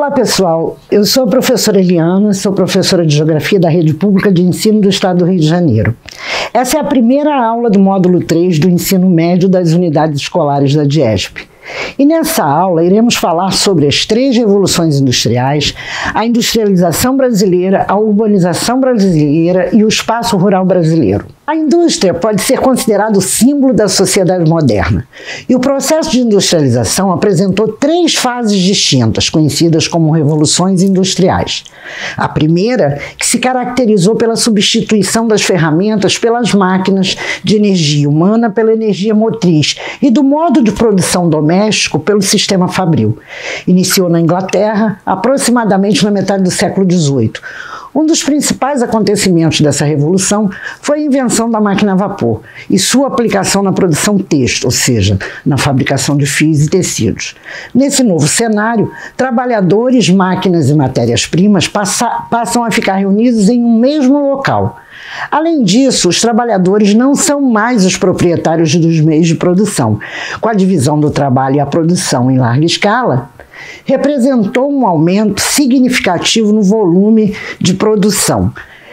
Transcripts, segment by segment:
Olá pessoal, eu sou a professora Eliana, sou professora de Geografia da Rede Pública de Ensino do Estado do Rio de Janeiro. Essa é a primeira aula do módulo 3 do ensino médio das unidades escolares da DIESP. E nessa aula iremos falar sobre as 3 revoluções industriais, a industrialização brasileira, a urbanização brasileira e o espaço rural brasileiro. A indústria pode ser considerada o símbolo da sociedade moderna. E o processo de industrialização apresentou 3 fases distintas, conhecidas como revoluções industriais. A primeira, que se caracterizou pela substituição das ferramentas pelas máquinas, de energia humana pela energia motriz e do modo de produção doméstico pelo sistema fabril. Iniciou na Inglaterra, aproximadamente na metade do século XVIII. Um dos principais acontecimentos dessa revolução foi a invenção da máquina a vapor e sua aplicação na produção têxtil, ou seja, na fabricação de fios e tecidos. Nesse novo cenário, trabalhadores, máquinas e matérias-primas passam a ficar reunidos em um mesmo local. Além disso, os trabalhadores não são mais os proprietários dos meios de produção. Com a divisão do trabalho e a produção em larga escala, representou um aumento significativo no volume de produção.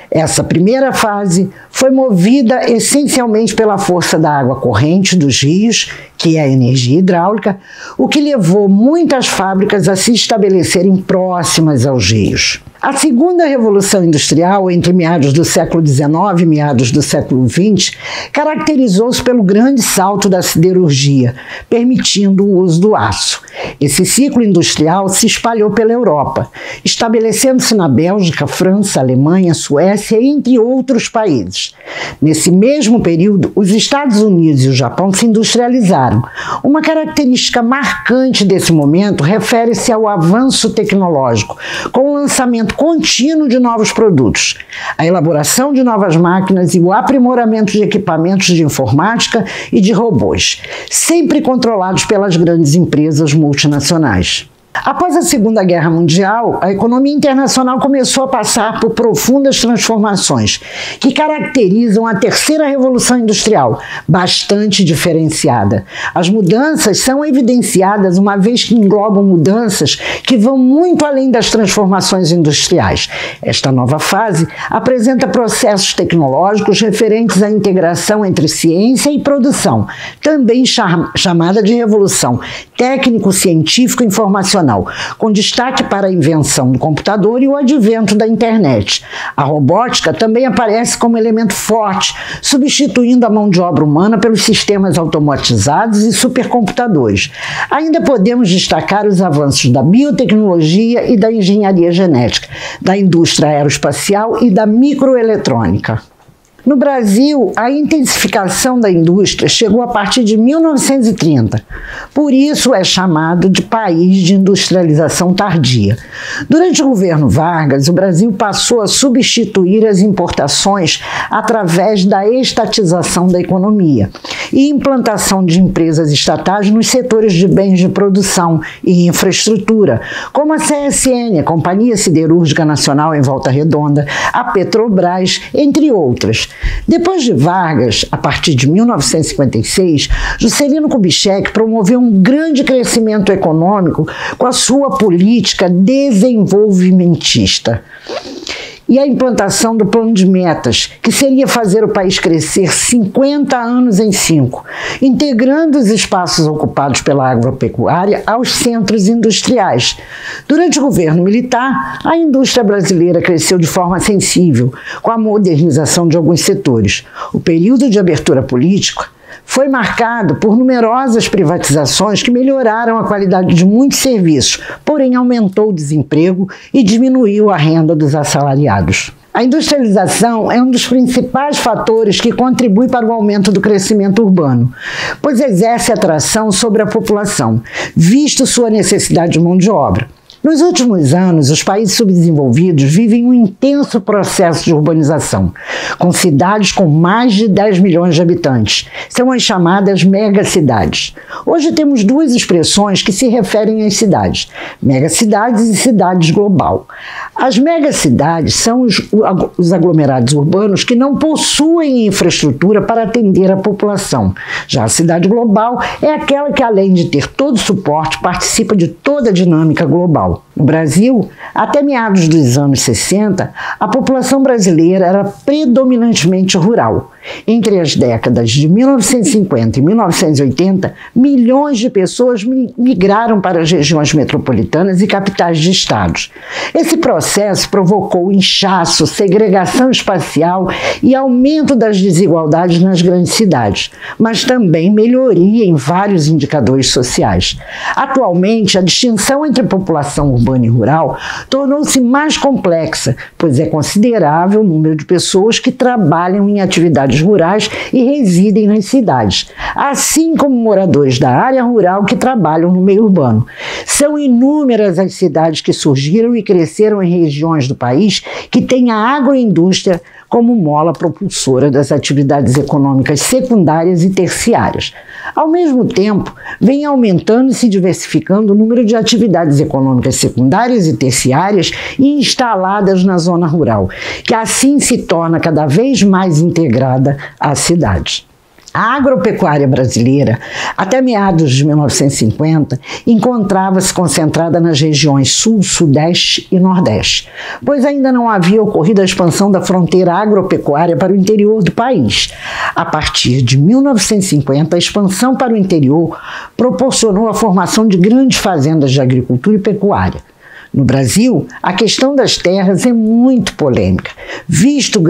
Essa primeira fase foi movida essencialmente pela força da água corrente dos rios, que é a energia hidráulica, o que levou muitas fábricas a se estabelecerem próximas aos rios. A segunda revolução industrial, entre meados do século XIX e meados do século XX, caracterizou-se pelo grande salto da siderurgia, permitindo o uso do aço. Esse ciclo industrial se espalhou pela Europa, estabelecendo-se na Bélgica, França, Alemanha, Suécia, entre outros países. Nesse mesmo período, os Estados Unidos e o Japão se industrializaram. Uma característica marcante desse momento refere-se ao avanço tecnológico, com o lançamento contínuo de novos produtos, a elaboração de novas máquinas e o aprimoramento de equipamentos de informática e de robôs, sempre controlados pelas grandes empresas multinacionais. Após a Segunda Guerra Mundial, a economia internacional começou a passar por profundas transformações que caracterizam a terceira revolução industrial, bastante diferenciada. As mudanças são evidenciadas uma vez que englobam mudanças que vão muito além das transformações industriais. Esta nova fase apresenta processos tecnológicos referentes à integração entre ciência e produção, também chamada de revolução técnico-científico-informacional, com destaque para a invenção do computador e o advento da internet. A robótica também aparece como elemento forte, substituindo a mão de obra humana pelos sistemas automatizados e supercomputadores. Ainda podemos destacar os avanços da biotecnologia e da engenharia genética, da indústria aeroespacial e da microeletrônica. No Brasil, a intensificação da indústria chegou a partir de 1930. Por isso é chamado de país de industrialização tardia. Durante o governo Vargas, o Brasil passou a substituir as importações através da estatização da economia e implantação de empresas estatais nos setores de bens de produção e infraestrutura, como a CSN, a Companhia Siderúrgica Nacional em Volta Redonda, a Petrobras, entre outras. Depois de Vargas, a partir de 1956, Juscelino Kubitschek promoveu um grande crescimento econômico com a sua política desenvolvimentista e a implantação do Plano de Metas, que seria fazer o país crescer 50 anos em 5, integrando os espaços ocupados pela agropecuária aos centros industriais. Durante o governo militar, a indústria brasileira cresceu de forma sensível, com a modernização de alguns setores. O período de abertura política foi marcado por numerosas privatizações que melhoraram a qualidade de muitos serviços, porém aumentou o desemprego e diminuiu a renda dos assalariados. A industrialização é um dos principais fatores que contribui para o aumento do crescimento urbano, pois exerce atração sobre a população, visto sua necessidade de mão de obra. Nos últimos anos, os países subdesenvolvidos vivem um intenso processo de urbanização, com cidades com mais de 10 milhões de habitantes. São as chamadas megacidades. Hoje temos 2 expressões que se referem às cidades: megacidades e cidades global. As megacidades são os aglomerados urbanos que não possuem infraestrutura para atender a população. Já a cidade global é aquela que, além de ter todo o suporte, participa de toda a dinâmica global. No Brasil, até meados dos anos 60, a população brasileira era predominantemente rural. Entre as décadas de 1950 e 1980, milhões de pessoas migraram para as regiões metropolitanas e capitais de estados. Esse processo provocou inchaço, segregação espacial e aumento das desigualdades nas grandes cidades, mas também melhoria em vários indicadores sociais. Atualmente, a distinção entre população urbana e rural tornou-se mais complexa, pois é considerável o número de pessoas que trabalham em atividades rurais e residem nas cidades, assim como moradores da área rural que trabalham no meio urbano. São inúmeras as cidades que surgiram e cresceram em regiões do país que têm a agroindústria como mola propulsora das atividades econômicas secundárias e terciárias. Ao mesmo tempo, vem aumentando e se diversificando o número de atividades econômicas secundárias e terciárias instaladas na zona rural, que assim se torna cada vez mais integrada à cidade. A agropecuária brasileira, até meados de 1950, encontrava-se concentrada nas regiões Sul, Sudeste e Nordeste, pois ainda não havia ocorrido a expansão da fronteira agropecuária para o interior do país. A partir de 1950, a expansão para o interior proporcionou a formação de grandes fazendas de agricultura e pecuária. No Brasil, a questão das terras é muito polêmica, visto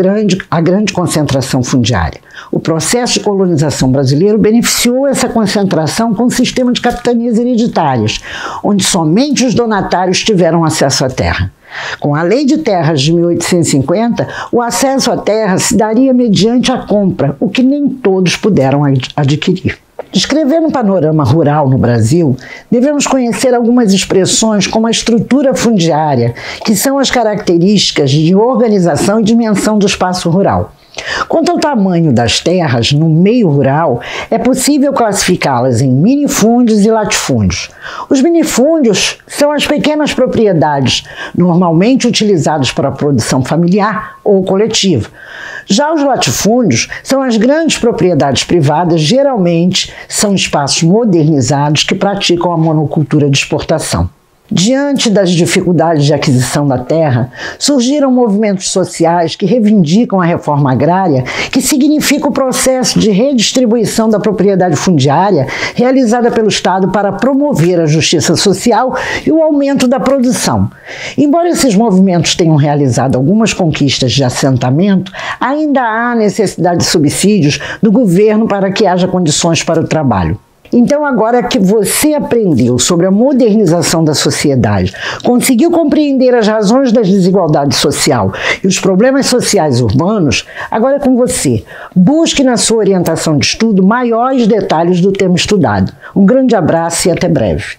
a grande concentração fundiária. O processo de colonização brasileiro beneficiou essa concentração com um sistema de capitanias hereditárias, onde somente os donatários tiveram acesso à terra. Com a Lei de Terras de 1850, o acesso à terra se daria mediante a compra, o que nem todos puderam adquirir. Descrevendo o panorama rural no Brasil, devemos conhecer algumas expressões como a estrutura fundiária, que são as características de organização e dimensão do espaço rural. Quanto ao tamanho das terras no meio rural, é possível classificá-las em minifúndios e latifúndios. Os minifúndios são as pequenas propriedades, normalmente utilizadas para a produção familiar ou coletiva. Já os latifúndios são as grandes propriedades privadas, geralmente são espaços modernizados que praticam a monocultura de exportação. Diante das dificuldades de aquisição da terra, surgiram movimentos sociais que reivindicam a reforma agrária, que significa o processo de redistribuição da propriedade fundiária realizada pelo Estado para promover a justiça social e o aumento da produção. Embora esses movimentos tenham realizado algumas conquistas de assentamento, ainda há necessidade de subsídios do governo para que haja condições para o trabalho. Então, agora que você aprendeu sobre a modernização da sociedade, conseguiu compreender as razões da desigualdade social e os problemas sociais urbanos, agora é com você. Busque na sua orientação de estudo maiores detalhes do tema estudado. Um grande abraço e até breve.